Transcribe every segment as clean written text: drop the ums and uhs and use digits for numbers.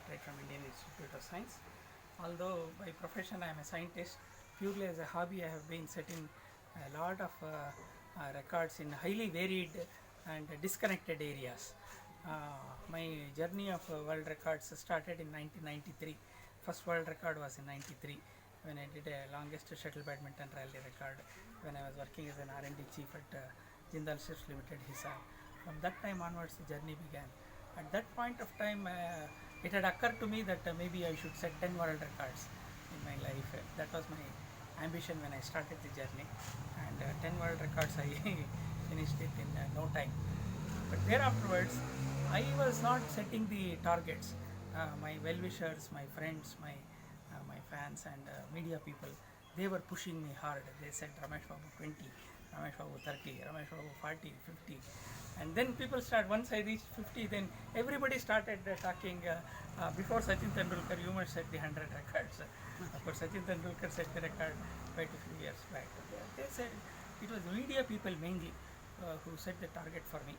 right from Indian Institute of Science. Although by profession I am a scientist, purely as a hobby I have been setting a lot of records in highly varied and disconnected areas. My journey of world records started in 1993. First world record was in 93 when I did a longest shuttle badminton rally record when I was working as an R&D chief at Jindal Ships Limited, Hisar. From that time onwards the journey began. At that point of time it had occurred to me that maybe I should set 10 world records in my life. That was my ambition when I started the journey, and 10 world records I finished it in no time. But thereafterwards I was not setting the targets. My well-wishers, my friends, my fans and media people, they were pushing me hard. They said Ramesh Babu 20, Ramesh Babu 30, Ramesh Babu 40, 50. And then people once I reached 50, then everybody started talking. Before Sachin Tendulkar, you must set the 100 records. Of course, Sachin Tendulkar set the record quite a few years back. They said it was media people mainly who set the target for me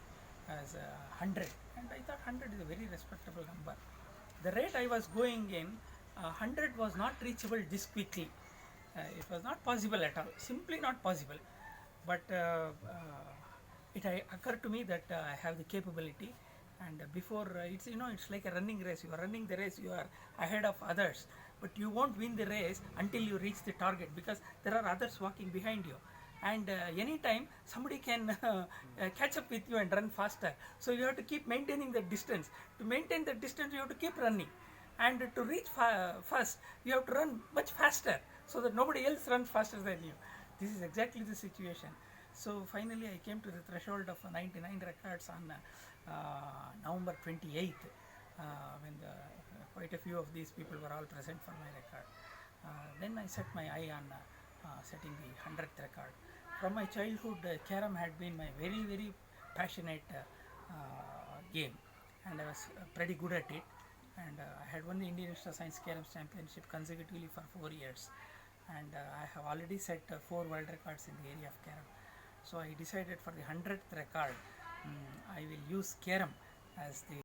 as 100. And I thought 100 is a very respectable number. The rate I was going in, 100 was not reachable this quickly. It was not possible at all, simply not possible. But it occurred to me that I have the capability, and before it's like a running race. You are running the race, you are ahead of others, but you won't win the race until you reach the target, because there are others walking behind you, and anytime somebody can catch up with you and run faster. So you have to keep maintaining the distance. To maintain the distance you have to keep running, and to reach first you have to run much faster so that nobody else runs faster than you. This is exactly the situation. So finally I came to the threshold of 99 records on November 28th, when quite a few of these people were all present for my record. Then I set my eye on setting the 100th record. From my childhood, Carom had been my very, very passionate game, and I was pretty good at it. And I had won the Indian Institute of Science Carom Championship consecutively for 4 years. And I have already set 4 world records in the area of Carom. So I decided for the 100th record, I will use Carom as the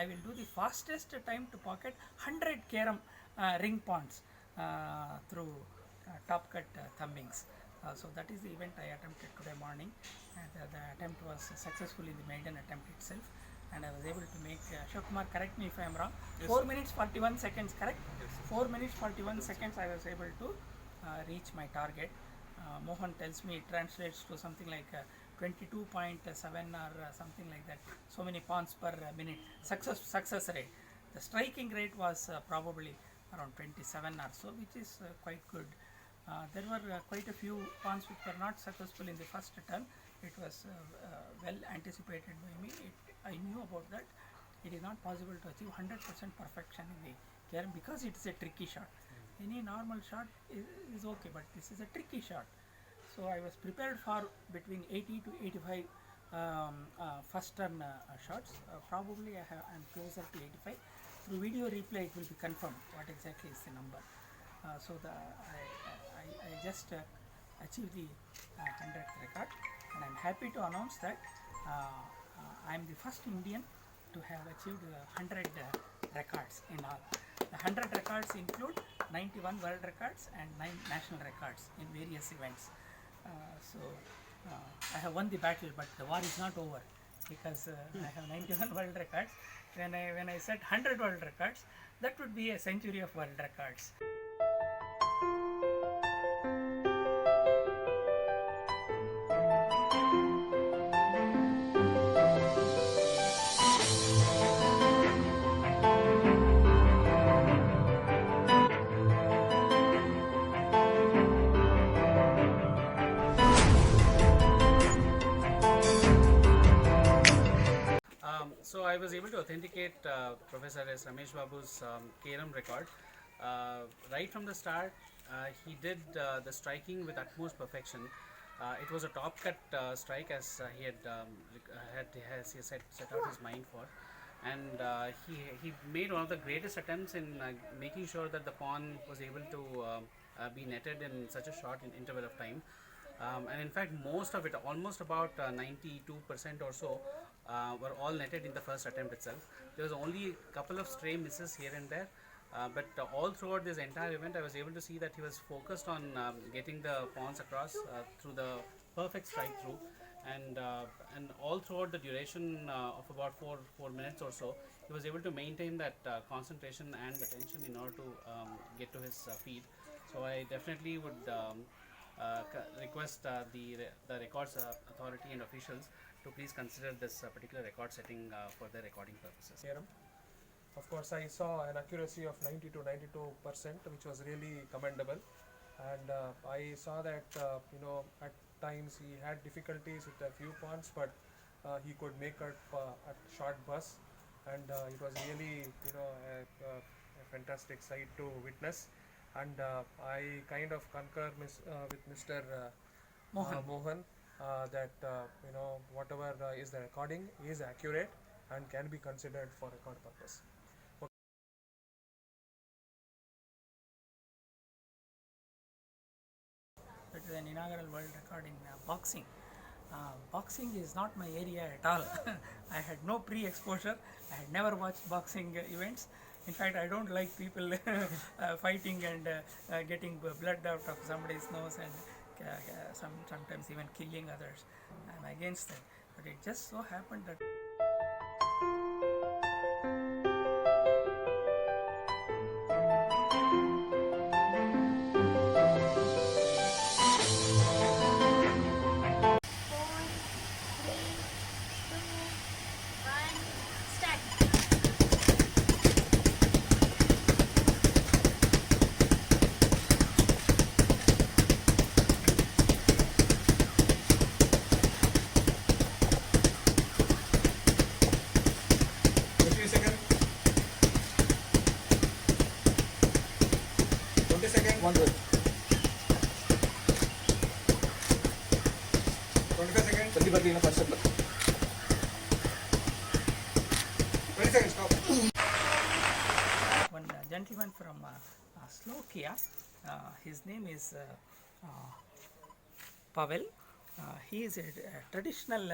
I will do the fastest time to pocket 100 Carom ring ponds through top cut thumbings. So that is the event I attempted today morning, and the attempt was successful in the maiden attempt itself, and I was able to make, Ashok Kumar, correct me if I am wrong, yes, 4 minutes 41 seconds, correct? Yes. 4 minutes 41 seconds I was able to reach my target. Mohan tells me it translates to something like 22.7 or something like that, so many ponds per minute success rate. The striking rate was probably around 27 or so, which is quite good. There were quite a few ponds which were not successful in the first turn. It was well anticipated by me. I knew about that. It is not possible to achieve 100% perfection in the Carom because it is a tricky shot. Any normal shot is okay, but this is a tricky shot. So I was prepared for between 80 to 85 first turn shots. Probably I am closer to 85. Through video replay it will be confirmed what exactly is the number. So I just achieved the 100th record, and I am happy to announce that I am the first Indian to have achieved 100 records in all. The 100 records include 91 world records and 9 national records in various events. I have won the battle, but the war is not over, because I have 91 world records. When I set 100 world records, that would be a century of world records. So I was able to authenticate Professor S. Ramesh Babu's KRM record. Right from the start, he did the striking with utmost perfection. It was a top cut strike, as he set out his mind for, and he made one of the greatest attempts in making sure that the pawn was able to be netted in such a short interval of time. And in fact, most of it, almost about 92% or so, were all netted in the first attempt itself. There was only a couple of stray misses here and there, but all throughout this entire event, I was able to see that he was focused on getting the pawns across through the perfect strike through, and all throughout the duration of about four minutes or so, he was able to maintain that concentration and attention in order to get to his feet. So I definitely would request the records authority and officials to please consider this particular record setting for their recording purposes. Of course, I saw an accuracy of 90 to 92%, which was really commendable, and I saw that at times he had difficulties with a few pawns, but he could make it at short bursts, and it was really a fantastic sight to witness. And I kind of concur with Mr. Mohan that whatever is the recording is accurate and can be considered for record purpose. It is an inaugural world record in boxing. Boxing is not my area at all. I had no pre-exposure. I had never watched boxing events. In fact, I don't like people fighting and getting blood out of somebody's nose and sometimes even killing others. I'm against that. But it just so happened that one gentleman from Slovakia, his name is Pavel. He is a traditional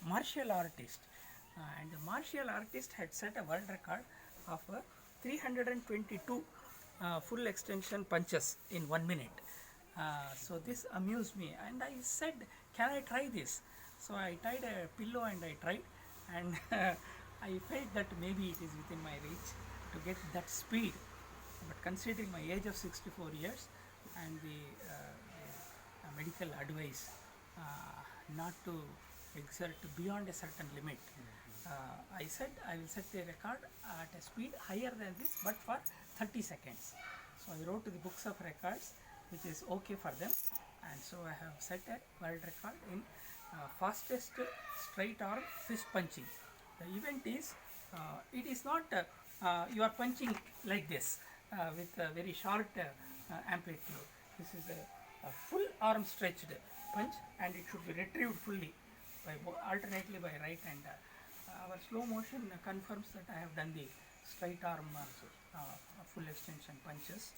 martial artist, and the martial artist had set a world record of 322 full extension punches in 1 minute. So this amused me, and I said, can I try this? So I tied a pillow and I tried, and I felt that maybe it is within my reach to get that speed. But considering my age of 64 years and the medical advice not to exert beyond a certain limit, I said I will set the record at a speed higher than this, but for 30 seconds. So I wrote to the books of records, which is okay for them, and so I have set a world record in fastest straight arm fist punching. The event is, it is not you are punching like this with a very short amplitude. This is a full arm stretched punch, and it should be retrieved fully by alternately by right and our slow motion confirms that I have done the straight arm full extension punches.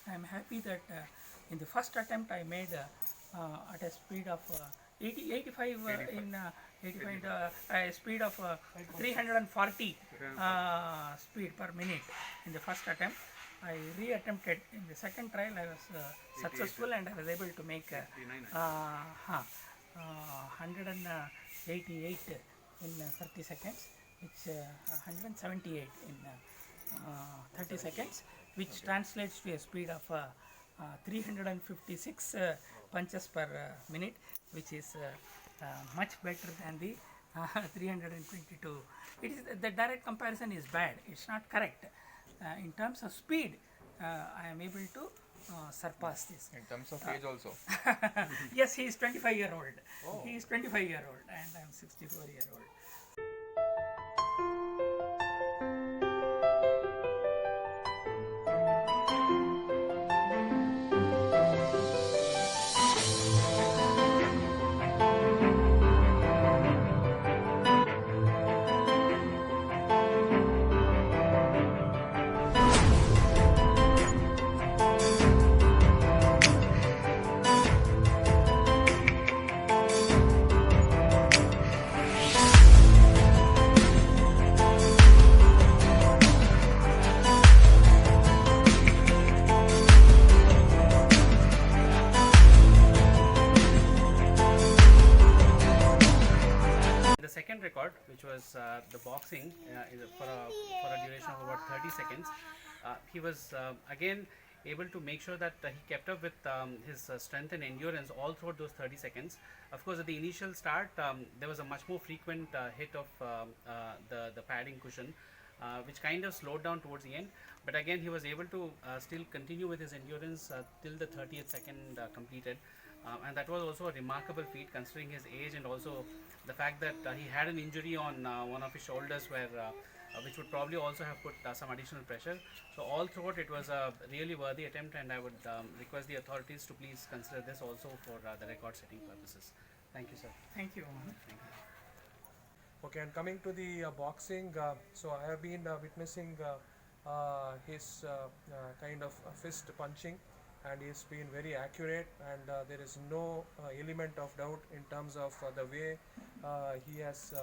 I am happy that in the first attempt I made at a speed of 85 in 85 speed of 340 speed per minute in the first attempt. I re-attempted in the second trial. I was successful and I was able to make 188 in 30 seconds, which 178 in 30 seconds, which translates to a speed of 356 punches per minute, which is much better than the 322. It is the direct comparison is bad. It's not correct. In terms of speed, I am able to surpass this. In terms of age also. Yes, he is 25-year-old. Oh. He is 25-year-old and I am 64-year-old. Record, which was the boxing for a duration of about 30 seconds. He was again able to make sure that he kept up with his strength and endurance all throughout those 30 seconds. Of course, at the initial start, there was a much more frequent hit of the padding cushion, which kind of slowed down towards the end. But again, he was able to still continue with his endurance till the 30th second completed. And that was also a remarkable feat considering his age and also the fact that he had an injury on one of his shoulders which would probably also have put some additional pressure. So all throughout it was a really worthy attempt, and I would request the authorities to please consider this also for the record setting purposes. Thank you, sir. Thank you. Thank you. Okay, and coming to the boxing, so I have been witnessing his kind of fist punching, and he's been very accurate, and there is no element of doubt in terms of the way he has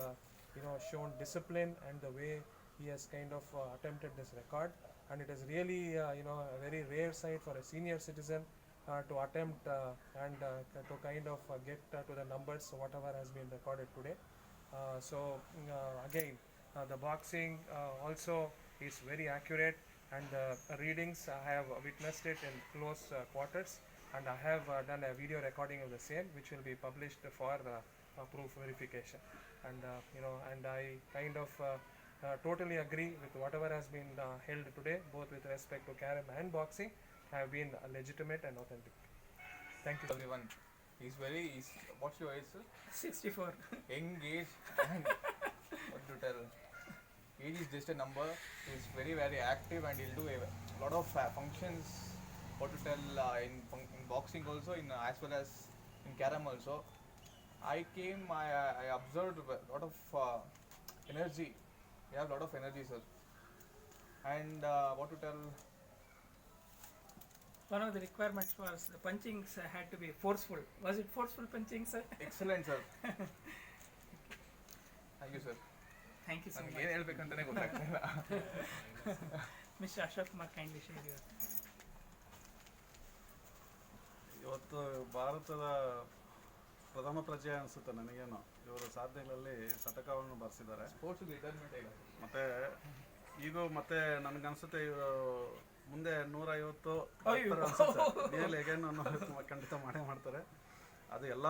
shown discipline and the way he has kind of attempted this record. And it is really a very rare sight for a senior citizen to attempt and to kind of get to the numbers whatever has been recorded today. Again, the boxing also is very accurate, and the readings I have witnessed it in close quarters, and I have done a video recording of the same, which will be published for proof verification. And and I kind of totally agree with whatever has been held today, both with respect to carom and boxing, have been legitimate and authentic. Thank you. Everyone, what's your age, sir? 64. Young age, and what to tell? Age is just a number. He's very, very active, and he'll do a lot of functions. What to tell in boxing also, as well as in carom also. I observed a lot of energy. You have a lot of energy, sir. And what to tell? One of the requirements was the punchings had to be forceful. Was it forceful punching, sir? Excellent, sir. Thank you, sir. Thank you so much. ಏನು ಹೇಳ್ಬೇಕಂತಾನೆ ಗೊತ್ತಾಗ್ತಿಲ್ಲ. Mr. Ashok Kumar, kindly share your. ಇವತ್ತು ಭಾರತದ ಪ್ರಥಮ ಪ್ರಜೆ ಅನಿಸುತ್ತೆ ನನಗೇನು, ಇವರು ಸಾಧನೆಗಳಲ್ಲಿ ಶತಕವನ್ನು ಬರೆಸಿದ್ದಾರೆ. Sports retirement ಈಗ ಮತ್ತೆ ಈಗ ಮತ್ತೆ ನನಗನ್ಸುತ್ತೆ ಇವರು ಮುಂದೆ 150 ರಿಯಲ್ ಅಗೇನ್ ಖಂಡಿತ ಮಾಡೇ ಮಾಡ್ತಾರೆ. ಅದು ಎಲ್ಲ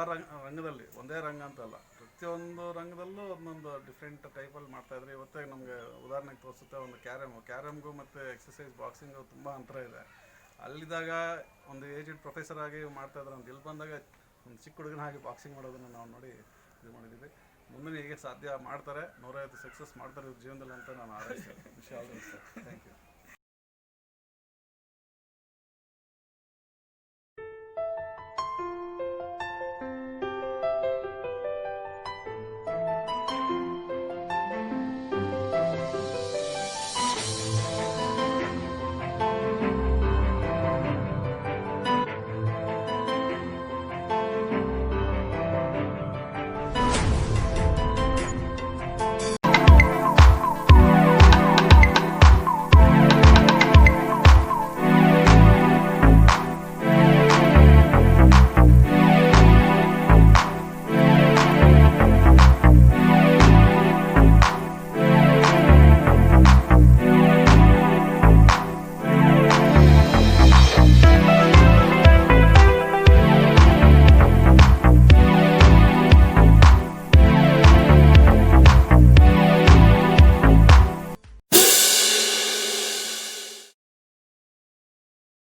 ರಂಗದಲ್ಲಿ, ಒಂದೇ ರಂಗ ಅಂತಲ್ಲ, ಪ್ರತಿಯೊಂದು ರಂಗದಲ್ಲೂ ಒಂದೊಂದು ಡಿಫ್ರೆಂಟ್ ಟೈಪಲ್ಲಿ ಮಾಡ್ತಾಯಿದ್ರೆ. ಇವತ್ತೇ ನಮಗೆ ಉದಾಹರಣೆಗೆ ತೋರಿಸುತ್ತೆ ಒಂದು ಕ್ಯಾರಮ್ಗೂ ಮತ್ತು ಎಕ್ಸಸೈಸ್ ಬಾಕ್ಸಿಂಗು ತುಂಬ ಅಂತರ ಇದೆ. ಅಲ್ಲಿದ್ದಾಗ ಒಂದು ಏಜ್ಡ್ ಪ್ರೊಫೆಸರ್ ಆಗಿ ಮಾಡ್ತಾಯಿದ್ರೆ, ಒಂದು ಇಲ್ಲಿ ಬಂದಾಗ ಒಂದು ಚಿಕ್ಕ ಹುಡುಗನಾಗಿ ಬಾಕ್ಸಿಂಗ್ ಮಾಡೋದನ್ನು ನಾವು ನೋಡಿ ಇದು ಮಾಡಿದ್ದೀವಿ. ಮುಂದೆ ಹೀಗೆ ಸಾಧ್ಯ ಮಾಡ್ತಾರೆ, 150 ಸಕ್ಸಸ್ ಮಾಡ್ತಾರೆ ಇವ್ರ ಜೀವನದಲ್ಲಿ ಅಂತ ನಾನು ಆರೈಸ್ತೇನೆ. ವಿಷಯ